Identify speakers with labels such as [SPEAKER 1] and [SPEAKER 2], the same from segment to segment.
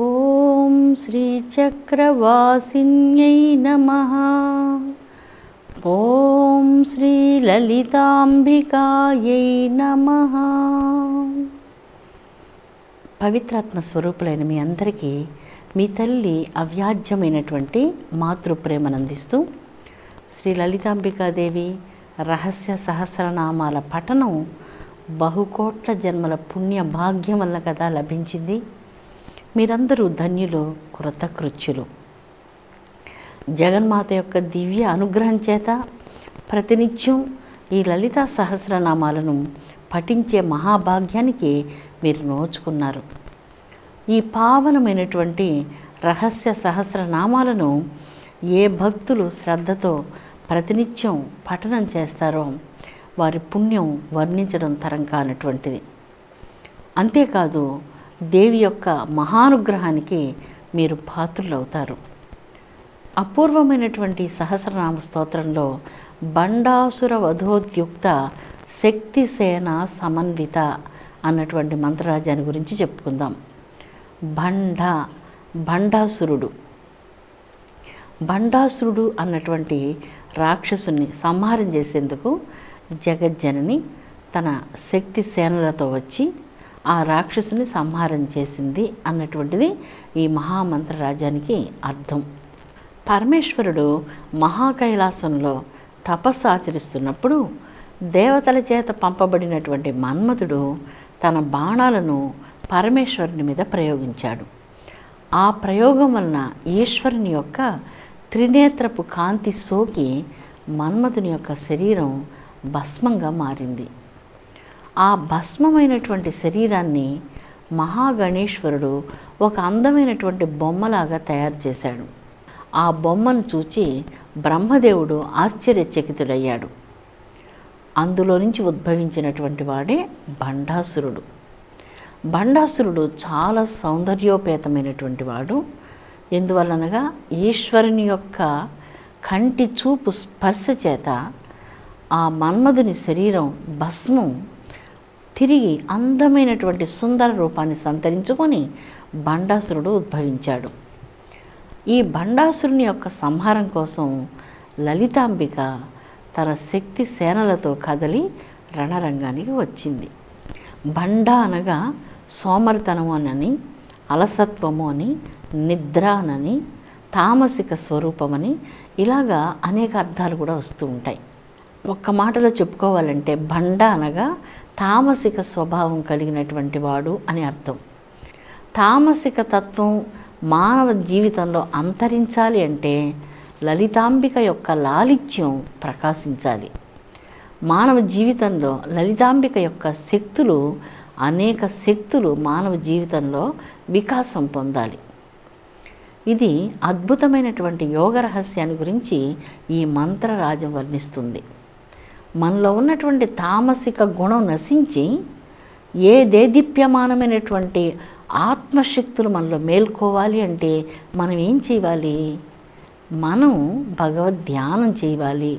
[SPEAKER 1] ఓం శ్రీచక్రవాసిన్యై నమః. ఓం శ్రీలలితాంబికాయై నమః. పవిత్రాత్మ స్వరూపులైన మీ అందరికీ మీ తల్లి అవ్యాజ్యమైనటువంటి మాతృప్రేమను అందిస్తూ శ్రీ లలితాంబికాదేవి రహస్య సహస్రనామాల పఠనం బహుకోట్ల జన్మల పుణ్య భాగ్యం వల్ల కదా లభించింది. మీరందరూ ధన్యులు, కృతకృత్యులు. జగన్మాత యొక్క దివ్య అనుగ్రహం చేత ప్రతినిత్యం ఈ లలితా సహస్రనామాలను పఠించే మహాభాగ్యానికి మీరు నోచుకున్నారు. ఈ పావనమైనటువంటి రహస్య సహస్రనామాలను ఏ భక్తులు శ్రద్ధతో ప్రతినిత్యం పఠనం చేస్తారో వారి పుణ్యం వర్ణించడం తరం కానటువంటిది. అంతేకాదు, దేవి యొక్క మహానుగ్రహానికి మీరు పాత్రులవుతారు. అపూర్వమైనటువంటి సహస్రనామ స్తోత్రంలో బండాసుర వధోద్యుక్త శక్తిసేన సమన్విత అన్నటువంటి మంత్రరాజ్యాన్ని గురించి చెప్పుకుందాం. బండాసురుడు అన్నటువంటి రాక్షసుని సంహారం చేసేందుకు జగజ్జనని తన శక్తి సేనలతో వచ్చి ఆ రాక్షసుని సంహారం చేసింది అన్నటువంటిది ఈ మహామంత్రరాజ్యానికి అర్థం. పరమేశ్వరుడు మహాకైలాసంలో తపస్సు ఆచరిస్తున్నప్పుడు దేవతల చేత పంపబడినటువంటి మన్మథుడు తన బాణాలను పరమేశ్వరుని మీద ప్రయోగించాడు. ఆ ప్రయోగం వలన ఈశ్వరుని యొక్క త్రినేత్రపు కాంతి సోకి మన్మథుని యొక్క శరీరం భస్మంగా మారింది. ఆ భస్మమైనటువంటి శరీరాన్ని మహాగణేశ్వరుడు ఒక అందమైనటువంటి బొమ్మలాగా తయారు చేశాడు. ఆ బొమ్మను చూచి బ్రహ్మదేవుడు ఆశ్చర్యచకితుడయ్యాడు. అందులో నుంచి ఉద్భవించినటువంటి వాడే బండాసురుడు. బండాసురుడు చాలా సౌందర్యోపేతమైనటువంటి వాడు. ఎందువలనగా ఈశ్వరుని యొక్క కంటి చూపు స్పర్శ చేత ఆ మన్మధుని శరీరం భస్మం తిరిగి అందమైనటువంటి సుందర రూపాన్ని సంతరించుకొని బండాసురుడు ఉద్భవించాడు. ఈ బండాసురుని యొక్క సంహారం కోసం లలితాంబిక తన శక్తి సేనలతో కదలి రణరంగానికి వచ్చింది. బండ అనగా సోమరితనము అని, అలసత్వము అని, నిద్ర అని, తామసిక స్వరూపమని, ఇలాగా అనేక అర్థాలు కూడా వస్తూ ఉంటాయి. ఒక్క మాటలో చెప్పుకోవాలంటే బండ అనగా తామసిక స్వభావం కలిగినటువంటి వాడు అని అర్థం. తామసిక తత్వం మానవ జీవితంలో అంతరించాలి అంటే లలితాంబిక యొక్క లాలిత్యం ప్రకాశించాలి. మానవ జీవితంలో లలితాంబిక యొక్క శక్తులు, అనేక శక్తులు మానవ జీవితంలో వికాసం పొందాలి. ఇది అద్భుతమైనటువంటి యోగ రహస్యాన్ని గురించి ఈ మంత్రరాజం వర్ణిస్తుంది. మనలో ఉన్నటువంటి తామసిక గుణం నశించి ఏ దేదీప్యమానమైనటువంటి ఆత్మశక్తులు మనలో మేల్కోవాలి అంటే మనం ఏం చేయాలి? మనం భగవద్ ధ్యానం చేయాలి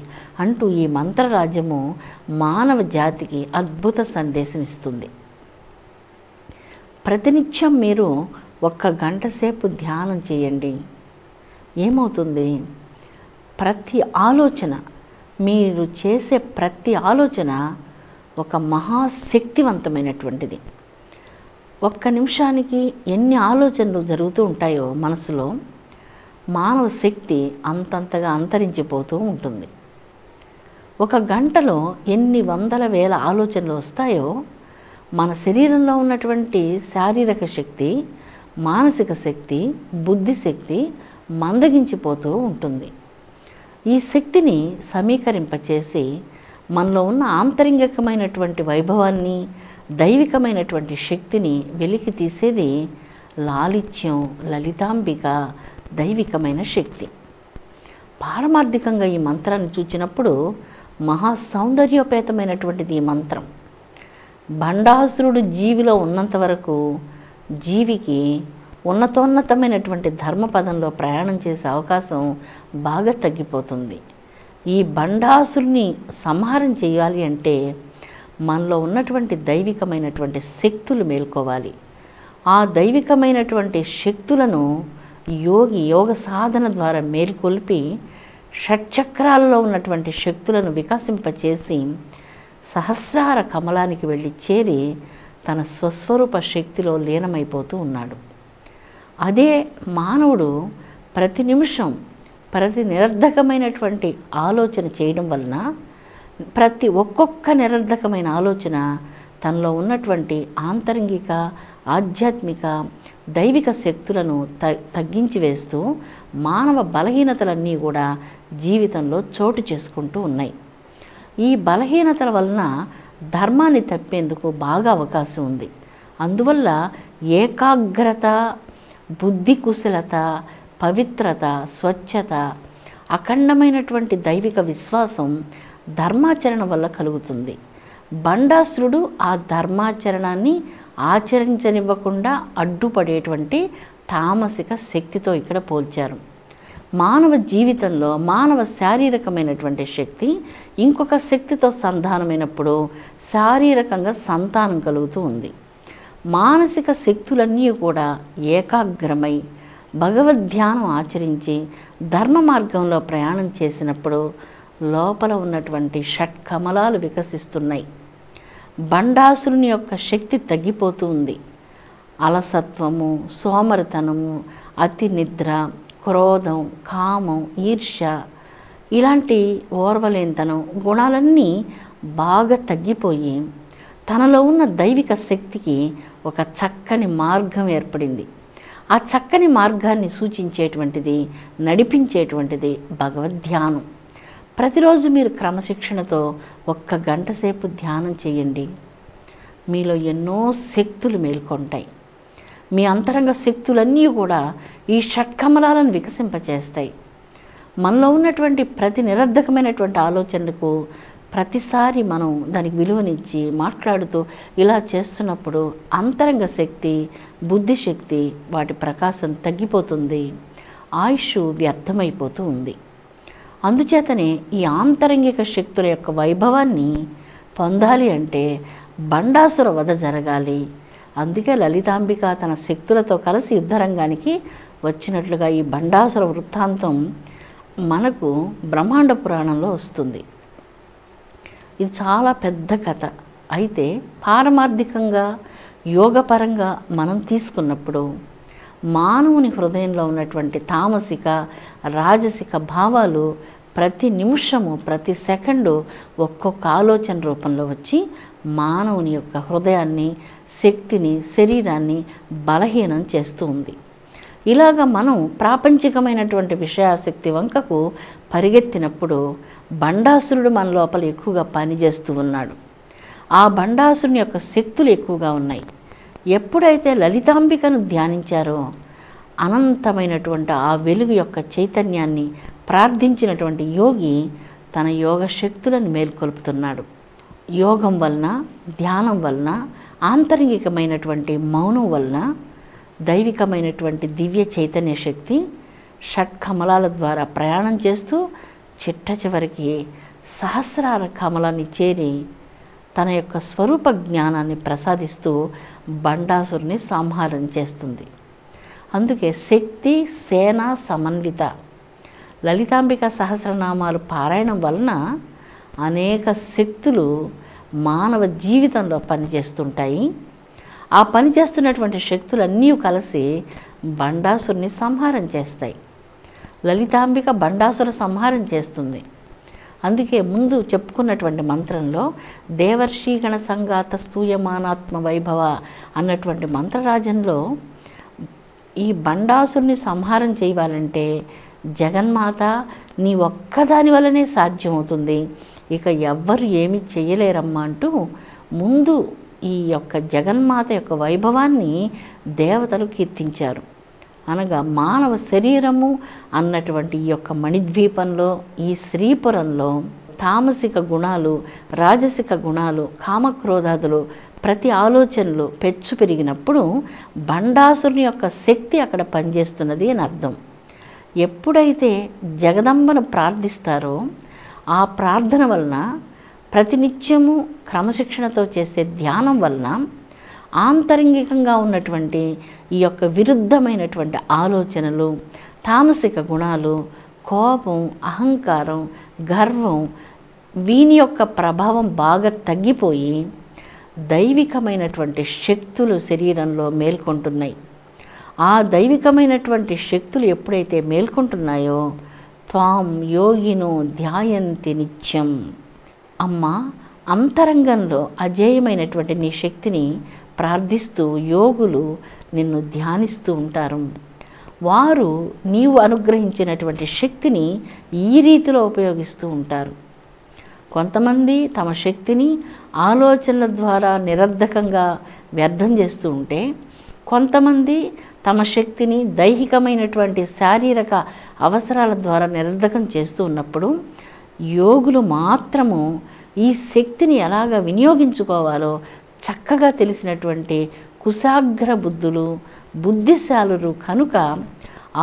[SPEAKER 1] అంటూ ఈ మంత్రరాజ్యము మానవ జాతికి అద్భుత సందేశం ఇస్తుంది. ప్రతినిత్యం మీరు 1 గంట సేపు ధ్యానం చేయండి. ఏమవుతుంది? ప్రతి ఆలోచన, మీరు చేసే ప్రతి ఆలోచన ఒక మహాశక్తివంతమైనటువంటిది. 1 నిమిషానికి ఎన్ని ఆలోచనలు జరుగుతూ ఉంటాయో మనసులో, మానవ శక్తి అంతంతగా అంతరించిపోతూ ఉంటుంది. 1 గంటలో ఎన్ని వందల వేల ఆలోచనలు వస్తాయో మన శరీరంలో ఉన్నటువంటి శారీరక శక్తి, మానసిక శక్తి, బుద్ధిశక్తి మందగించిపోతూ ఉంటుంది. ఈ శక్తిని సమీకరింపచేసి మనలో ఉన్న ఆంతరింగికమైనటువంటి వైభవాన్ని, దైవికమైనటువంటి శక్తిని వెలికి తీసేది లాలిత్యం, లలితాంబిక దైవికమైన శక్తి. పారమార్థికంగా ఈ మంత్రాన్ని చూచినప్పుడు మహా సౌందర్యోపేతమైనటువంటిది ఈ మంత్రం. బండాసురుడు జీవిలో ఉన్నంత వరకు జీవికి ఉన్నతోన్నతమైనటువంటి ధర్మపదంలో ప్రయాణం చేసే అవకాశం బాగా తగ్గిపోతుంది. ఈ బండాసురుని సంహారం చేయాలి అంటే మనలో ఉన్నటువంటి దైవికమైనటువంటి శక్తులు మేల్కోవాలి. ఆ దైవికమైనటువంటి శక్తులను యోగ సాధన ద్వారా మేల్కొల్పి షట్చక్రాల్లో ఉన్నటువంటి శక్తులను వికసింపచేసి సహస్రార కమలానికి వెళ్ళి చేరి తన స్వస్వరూప శక్తిలో లీనమైపోతూ ఉన్నాడు. అదే మానవుడు ప్రతి నిమిషం ప్రతి నిరర్ధకమైనటువంటి ఆలోచన చేయడం వలన ఒక్కొక్క నిరర్ధకమైన ఆలోచన తనలో ఉన్నటువంటి ఆంతరంగిక ఆధ్యాత్మిక దైవిక శక్తులను తగ్గించి వేస్తూ మానవ బలహీనతలన్నీ కూడా జీవితంలో చోటు చేసుకుంటూ ఉన్నాయి. ఈ బలహీనతల వలన ధర్మాన్ని తప్పేందుకు బాగా అవకాశం ఉంది. అందువల్ల ఏకాగ్రత, బుద్ధి కుశలత, పవిత్రత, స్వచ్ఛత, అఖండమైనటువంటి దైవిక విశ్వాసం ధర్మాచరణ వల్ల కలుగుతుంది. బండాసురుడు ఆ ధర్మాచరణాన్ని ఆచరించనివ్వకుండా అడ్డుపడేటువంటి తామసిక శక్తితో ఇక్కడ పోల్చారు. మానవ జీవితంలో మానవ శారీరకమైనటువంటి శక్తి ఇంకొక శక్తితో సంధానమైనప్పుడు శారీరకంగా సంతానం కలుగుతూ ఉంది. మానసిక శక్తులన్నీ కూడా ఏకాగ్రమై భగవద్ధ్యానం ఆచరించి ధర్మ మార్గంలో ప్రయాణం చేసినప్పుడు లోపల ఉన్నటువంటి షట్కమలాలు వికసిస్తున్నాయి. బండాసురుని యొక్క శక్తి తగ్గిపోతూ ఉంది. అలసత్వము, సోమరితనము, అతి నిద్ర, క్రోధం, కామం, ఈర్ష్య ఇలాంటి ఓర్వలేనితనం గుణాలన్నీ బాగా తగ్గిపోయి తనలో ఉన్న దైవిక శక్తికి ఒక చక్కని మార్గం ఏర్పడింది. ఆ చక్కని మార్గాన్ని సూచించేటువంటిది, నడిపించేటువంటిది భగవద్ధ్యానం. ప్రతిరోజు మీరు క్రమశిక్షణతో 1 గంట సేపు ధ్యానం చేయండి. మీలో ఎన్నో శక్తులు మేల్కొంటాయి. మీ అంతరంగ శక్తులన్నీ కూడా ఈ షట్కమలాలను వికసింపచేస్తాయి. మనలో ఉన్నటువంటి ప్రతి నిరర్ధకమైనటువంటి ఆలోచనలకు ప్రతిసారి మనం దానికి విలువనిచ్చి మాట్లాడుతూ ఇలా చేస్తున్నప్పుడు అంతరంగ శక్తి, బుద్ధిశక్తి వాటి ప్రకాశం తగ్గిపోతుంది, ఆయుష్ వ్యర్థమైపోతూ ఉంది. అందుచేతనే ఈ ఆంతరంగిక శక్తుల యొక్క వైభవాన్ని పొందాలి అంటే బండాసుర వధ జరగాలి. అందుకే లలితాంబిక తన శక్తులతో కలిసి యుద్ధరంగానికి వచ్చినట్లుగా ఈ బండాసుర వృత్తాంతం మనకు బ్రహ్మాండ పురాణంలో వస్తుంది. ఇది చాలా పెద్ద కథ. అయితే పారమార్థికంగా యోగపరంగా మనం తీసుకున్నప్పుడు మానవుని హృదయంలో ఉన్నటువంటి తామసిక రాజసిక భావాలు ప్రతి నిమిషము ప్రతి సెకండు ఒక్కొక్క ఆలోచన రూపంలో వచ్చి మానవుని యొక్క హృదయాన్ని, శక్తిని, శరీరాన్ని బలహీనం చేస్తూ ఉంది. ఇలాగ మనం ప్రాపంచికమైనటువంటి విషయాసక్తి వంకకు పరిగెత్తినప్పుడు బండాసురుడు మన లోపల ఎక్కువగా పనిచేస్తూ ఉన్నాడు. ఆ బండాసురుని యొక్క శక్తులు ఎక్కువగా ఉన్నాయి. ఎప్పుడైతే లలితాంబికను ధ్యానించారో అనంతమైనటువంటి ఆ వెలుగు యొక్క చైతన్యాన్ని ప్రార్థించినటువంటి యోగి తన యోగ శక్తులను మేల్కొల్పుతున్నాడు. యోగం వలన, ధ్యానం వలన, ఆంతరంగికమైనటువంటి మౌనం వలన దైవికమైనటువంటి దివ్య చైతన్య శక్తి షట్కమలాల ద్వారా ప్రయాణం చేస్తూ చిట్ట చివరికి సహస్రార కమలాన్ని చేరి తన యొక్క స్వరూప జ్ఞానాన్ని ప్రసాదిస్తూ బండాసురుని సంహారం చేస్తుంది. అందుకే శక్తి సేన సమన్విత లలితాంబిక సహస్రనామాలు పారాయణం వలన అనేక శక్తులు మానవ జీవితంలో పనిచేస్తుంటాయి. ఆ పనిచేస్తున్నటువంటి శక్తులన్నీ కలిసి బండాసురుని సంహారం చేస్తాయి. లలితాంబిక బండాసుర సంహారం చేస్తుంది. అందుకే ముందు చెప్పుకున్నటువంటి మంత్రంలో దేవర్షిగణ సంగాత స్తూయమానాత్మ వైభవ అన్నటువంటి మంత్రరాజంలో ఈ బండాసురుని సంహారం చేయాలంటే జగన్మాత నీ ఒక్కదాని వల్లనే సాధ్యమవుతుంది, ఇక ఎవ్వరు ఏమీ చేయలేరమ్మా అంటూ ముందు ఈ యొక్క జగన్మాత యొక్క వైభవాన్ని దేవతలు కీర్తించారు. అనగా మానవ శరీరము అన్నటువంటి ఈ యొక్క మణిద్వీపంలో, ఈ శ్రీపురంలో తామసిక గుణాలు, రాజసిక గుణాలు, కామక్రోధాదులు ప్రతి ఆలోచనలు పెచ్చు పెరిగినప్పుడు బండాసురుని యొక్క శక్తి అక్కడ పనిచేస్తున్నది అని అర్థం. ఎప్పుడైతే జగదంబను ప్రార్థిస్తారో ఆ ప్రార్థన వలన, ప్రతినిత్యము క్రమశిక్షణతో చేసే ధ్యానం వలన ఆంతరంగికంగా ఉన్నటువంటి ఈ యొక్క విరుద్ధమైనటువంటి ఆలోచనలు, తామసిక గుణాలు, కోపం, అహంకారం, గర్వం, వీని యొక్క ప్రభావం బాగా తగ్గిపోయి దైవికమైనటువంటి శక్తులు శరీరంలో మేల్కొంటున్నాయి. ఆ దైవికమైనటువంటి శక్తులు ఎప్పుడైతే మేల్కొంటున్నాయో త్వాం యోగినో ధ్యాయంతి నిత్యం. అమ్మ, అంతరంగంలో అజేయమైనటువంటి నీ శక్తిని ప్రార్థిస్తూ యోగులు నిన్ను ధ్యానిస్తూ ఉంటారు. వారు నీవు అనుగ్రహించినటువంటి శక్తిని ఈ రీతిలో ఉపయోగిస్తూ ఉంటారు. కొంతమంది తమ శక్తిని ఆలోచనల ద్వారా నిరర్ధకంగా వ్యర్థం చేస్తూ ఉంటే, కొంతమంది తమ శక్తిని దైహికమైనటువంటి శారీరక అవసరాల ద్వారా నిరర్ధకం చేస్తూ ఉన్నప్పుడు, యోగులు మాత్రము ఈ శక్తిని ఎలాగ వినియోగించుకోవాలో చక్కగా తెలిసినటువంటి కుశాగ్ర బుద్ధులు, బుద్ధిశాలురు కనుక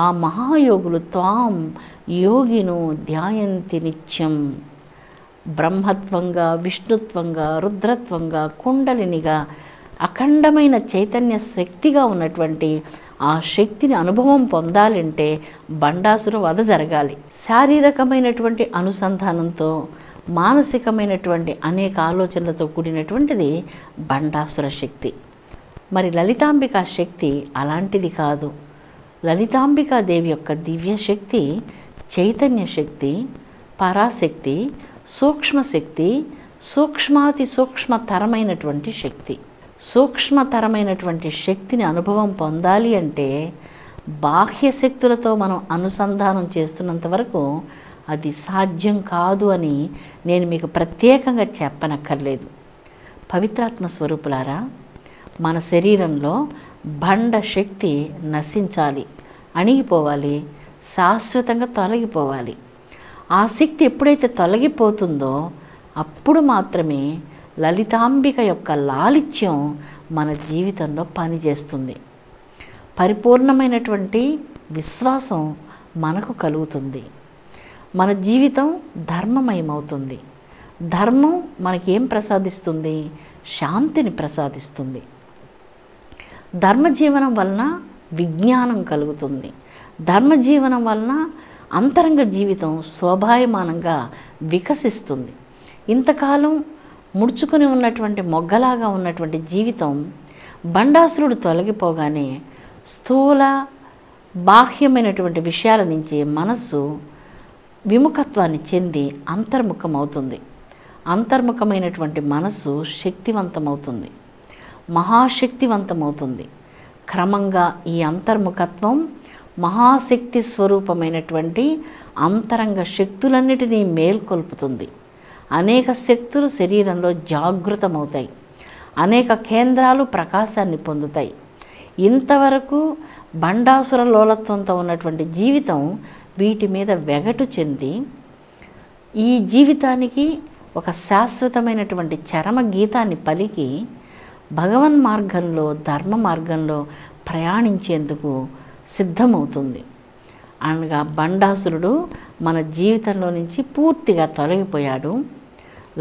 [SPEAKER 1] ఆ మహాయోగులు త్వాం యోగిను ధ్యాయంతి నిత్యం. బ్రహ్మత్వంగా, విష్ణుత్వంగా, రుద్రత్వంగా, కుండలినిగా, అఖండమైన చైతన్య శక్తిగా ఉన్నటువంటి ఆ శక్తిని అనుభవం పొందాలంటే బండాసుర వధ జరగాలి. శారీరకమైనటువంటి అనుసంధానంతో, మానసికమైనటువంటి అనేక ఆలోచనలతో కూడినటువంటిది బండాసుర శక్తి. మరి లలితాంబికా శక్తి అలాంటిది కాదు. లలితాంబికాదేవి యొక్క దివ్య శక్తి చైతన్య శక్తి, పరాశక్తి, సూక్ష్మశక్తి, సూక్ష్మాతి సూక్ష్మతరమైనటువంటి శక్తి. సూక్ష్మతరమైనటువంటి శక్తిని అనుభవం పొందాలి అంటే బాహ్య శక్తులతో మనం అనుసంధానం చేస్తున్నంత వరకు అది సాధ్యం కాదు అని నేను మీకు ప్రత్యేకంగా చెప్పనక్కర్లేదు. పవిత్రాత్మ స్వరూపులారా, మన శరీరంలో బండ శక్తి నశించాలి, అణిగిపోవాలి, శాశ్వతంగా తొలగిపోవాలి. ఆ శక్తి ఎప్పుడైతే తొలగిపోతుందో అప్పుడు మాత్రమే లలితాంబిక యొక్క లాలిత్యం మన జీవితంలో పనిచేస్తుంది. పరిపూర్ణమైనటువంటి విశ్వాసం మనకు కలుగుతుంది. మన జీవితం ధర్మమయమవుతుంది. ధర్మం మనకేం ప్రసాదిస్తుంది? శాంతిని ప్రసాదిస్తుంది. ధర్మజీవనం వలన విజ్ఞానం కలుగుతుంది. ధర్మజీవనం వలన అంతరంగ జీవితం శోభాయమానంగా వికసిస్తుంది. ఇంతకాలం ముడుచుకుని ఉన్నటువంటి మొగ్గలాగా ఉన్నటువంటి జీవితం బండాసురుడు తొలగిపోగానే స్థూల బాహ్యమైనటువంటి విషయాల నుంచి మనస్సు విముఖత్వాన్ని చెంది అంతర్ముఖమవుతుంది. అంతర్ముఖమైనటువంటి మనస్సు శక్తివంతమవుతుంది, మహాశక్తివంతమవుతుంది. క్రమంగా ఈ అంతర్ముఖత్వం మహాశక్తి స్వరూపమైనటువంటి అంతరంగ శక్తులన్నిటినీ మేల్కొల్పుతుంది. అనేక శక్తులు శరీరంలో జాగృతమవుతాయి. అనేక కేంద్రాలు ప్రకాశాన్ని పొందుతాయి. ఇంతవరకు బండాసుర లోలత్వంతో ఉన్నటువంటి జీవితం వీటి మీద వెగటు చెంది ఈ జీవితానికి ఒక శాశ్వతమైనటువంటి చరమ గీతాన్ని పలికి భగవన్ మార్గంలో, ధర్మ మార్గంలో ప్రయాణించేందుకు సిద్ధమవుతుంది. అనగా బండాసురుడు మన జీవితంలో నుంచి పూర్తిగా తొలగిపోయాడు.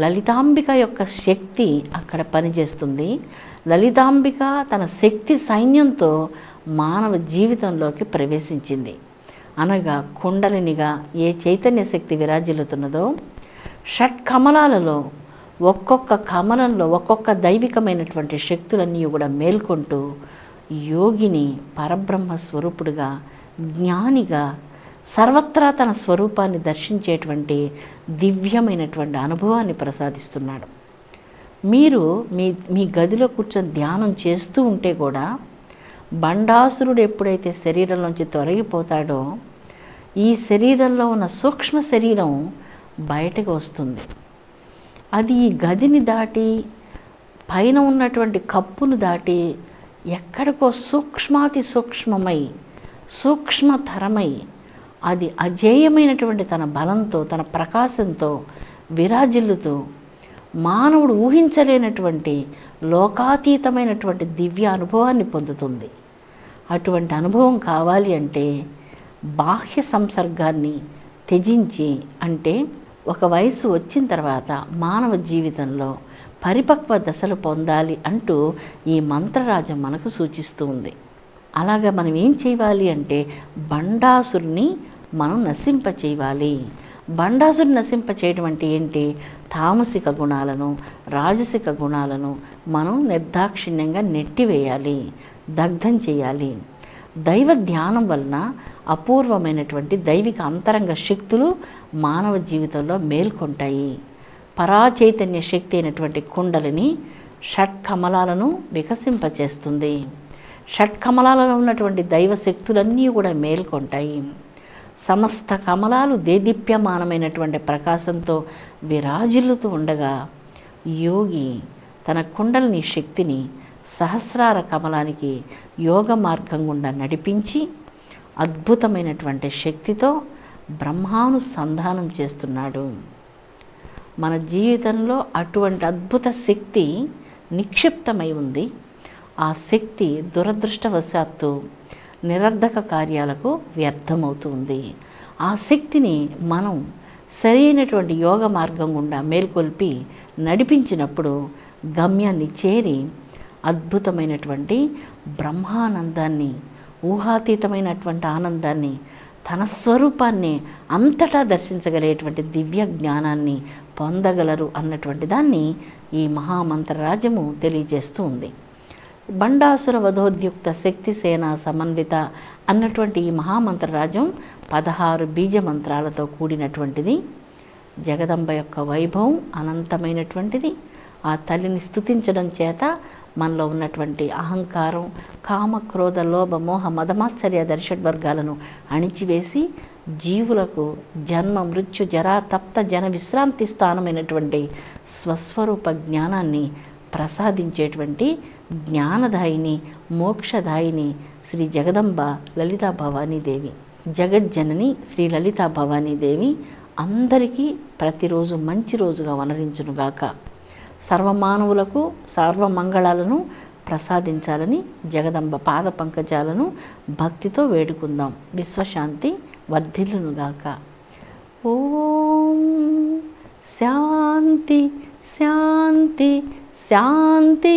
[SPEAKER 1] లలితాంబిక యొక్క శక్తి అక్కడ పనిచేస్తుంది. లలితాంబిక తన శక్తి సైన్యంతో మానవ జీవితంలోకి ప్రవేశించింది. అనగా కుండలినిగా ఏ చైతన్య శక్తి విరాజిల్లుతున్నదో షట్ కమలాలలో ఒక్కొక్క కమలంలో ఒక్కొక్క దైవికమైనటువంటి శక్తులన్నీ కూడా మేల్కొంటూ యోగిని పరబ్రహ్మ స్వరూపుడుగా, జ్ఞానిగా, సర్వత్రా తన స్వరూపాన్ని దర్శించేటువంటి దివ్యమైనటువంటి అనుభవాన్ని ప్రసాదిస్తున్నాడు. మీరు మీ గదిలో కూర్చొని ధ్యానం చేస్తూ ఉంటే కూడా బండాసురుడు ఎప్పుడైతే శరీరంలోంచి తొలగిపోతాడో ఈ శరీరంలో ఉన్న సూక్ష్మ శరీరం బయటకు వస్తుంది. అది ఈ గదిని దాటి పైన ఉన్నటువంటి కప్పును దాటి ఎక్కడికో సూక్ష్మాతి సూక్ష్మమై, సూక్ష్మతరమై, అది అజేయమైనటువంటి తన బలంతో, తన ప్రకాశంతో విరాజిల్లుతూ మానవుడు ఊహించలేనటువంటి లోకాతీతమైనటువంటి దివ్య అనుభవాన్ని పొందుతుంది. అటువంటి అనుభవం కావాలి అంటే బాహ్య సంసర్గాన్ని త్యజించి, అంటే ఒక వయసు వచ్చిన తర్వాత మానవ జీవితంలో పరిపక్వ దశలు పొందాలి అంటూ ఈ మంత్రరాజం మనకు సూచిస్తూ ఉంది. అలాగా మనం ఏం చేయాలి అంటే బండాసురుని మనం నశింపచేయాలి. బండాసురుని నశింపచేయడం అంటే ఏంటి? తామసిక గుణాలను, రాజసిక గుణాలను మనం నిర్దాక్షిణ్యంగా నెట్టివేయాలి, దగ్ధం చేయాలి. దైవ ధ్యానం వలన అపూర్వమైనటువంటి దైవిక అంతరంగ శక్తులు మానవ జీవితంలో మేల్కొంటాయి. పరాచైతన్య శక్తి అయినటువంటి కుండలిని షట్కమలాలను వికసింపచేస్తుంది. షట్కమలాలలో ఉన్నటువంటి దైవ శక్తులన్నీ కూడా మేల్కొంటాయి. సమస్త కమలాలు దేదీప్యమానమైనటువంటి ప్రకాశంతో విరాజిల్లుతూ ఉండగా యోగి తన కుండలిని శక్తిని సహస్రార కమలానికి యోగ మార్గం గుండా నడిపించి అద్భుతమైనటువంటి శక్తితో బ్రహ్మానుసంధానం చేస్తున్నాడు. మన జీవితంలో అటువంటి అద్భుత శక్తి నిక్షిప్తమై ఉంది. ఆ శక్తి దురదృష్టవశాత్తు నిరర్ధక కార్యాలకు వ్యర్థమవుతుంది. ఆ శక్తిని మనం సరైనటువంటి యోగ మార్గం గుండా మేల్కొల్పి నడిపించినప్పుడు గమ్యాన్ని చేరి అద్భుతమైనటువంటి బ్రహ్మానందాన్ని, ఊహాతీతమైనటువంటి ఆనందాన్ని, తన స్వరూపాన్ని అంతటా దర్శించగలిగేటువంటి దివ్య జ్ఞానాన్ని పొందగలరు అన్నటువంటి దాన్ని ఈ మహామంత్రరాజము తెలియజేస్తూ ఉంది. బండాసుర వధోద్యుక్త శక్తి సేనా సమన్విత అన్నటువంటి ఈ మహామంత్రరాజం 16 బీజ మంత్రాలతో కూడినటువంటిది. జగదంబ యొక్క వైభవం అనంతమైనటువంటిది. ఆ తల్లిని స్తుతించడం చేత మనలో ఉన్నటువంటి అహంకారం, కామ, క్రోధ, లోభ, మోహ, మదమాత్సర్య దర్శడ్వర్గాలను అణిచివేసి జీవులకు జన్మ, మృత్యు, జరా, తప్త, జన విశ్రాంతి స్థానమైనటువంటి స్వస్వరూప జ్ఞానాన్ని ప్రసాదించేటువంటి జ్ఞానదాయిని, మోక్షదాయిని శ్రీ జగదంబ లలితా భవానీదేవి, జగజ్జనని శ్రీ లలితా భవానీదేవి అందరికీ ప్రతిరోజు మంచి రోజుగా వనరించునుగాక. సర్వమానవులకు సర్వమంగళాలను ప్రసాదించాలని జగదంబ పాద పంకజాలను భక్తితో వేడుకుందాం. విశ్వశాంతి వర్ధిల్లునుగాక. ఓం శాంతి శాంతి శాంతి.